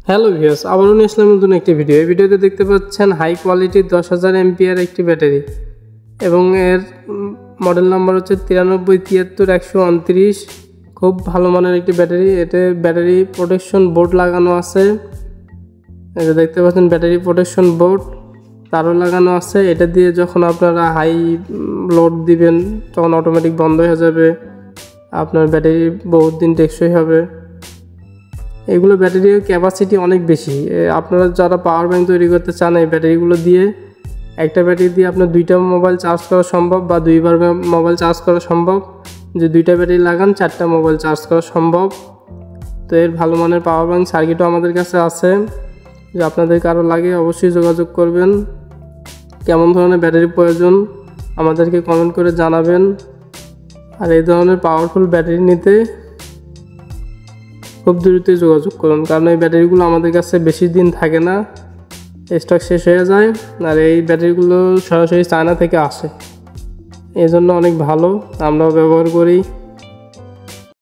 Hello viewers, আবারও নিয়ে আসলাম নতুন একটি ভিডিও। এই ভিডিওতে দেখতে পাচ্ছেন হাই কোয়ালিটির 10,000 এমপিআর একটি ব্যাটারি এবং এর মডেল নাম্বার হচ্ছে 93733129। খুব ভালো মানের একটি ব্যাটারি। এতে ব্যাটারি প্রোটেকশন বোর্ড লাগানো আছে। এটা দেখতে পাচ্ছেন ব্যাটারি প্রোটেকশন বোর্ড তারও লাগানো আছে। এটা দিয়ে যখন আপনারা হাই লোড দিবেন তখন অটোমেটিক বন্ধ হয়ে যাবে। আপনার ব্যাটারি বহুত দিন টেকসই হবে। এগুলো ব্যাটারির ক্যাপাসিটি অনেক বেশি। আপনারা যারা পাওয়ার ব্যাংক তৈরি করতে চান এই ব্যাটারিগুলো দিয়ে একটা ব্যাটারি দিয়ে আপনার 2টা মোবাইল চার্জ করা সম্ভব বা 2বার মোবাইল চার্জ করা সম্ভব। যে 2টা ব্যাটারি লাগান 4টা মোবাইল চার্জ করা সম্ভব। তো এর ভালো মানের পাওয়ার ব্যাংক সার্কিটও আমাদের কাছে আছে। যে আপনাদের কারো লাগে অবশ্যই যোগাযোগ করবেন। কেমন ধরনের ব্যাটারি প্রয়োজন আমাদেরকে কমেন্ট করে জানাবেন। আর এই ধরনের পাওয়ারফুল ব্যাটারি নিতে খুব দ্রুত যোগাযোগ করুন, কারণ এই ব্যাটারিগুলো আমাদের কাছে বেশি দিন থাকে না, স্টক শেষ হয়ে যায়। আর এই ব্যাটারিগুলো সরাসরি চায়না থেকে আসে, এই জন্য অনেক ভালো, আমরাও ব্যবহার করি।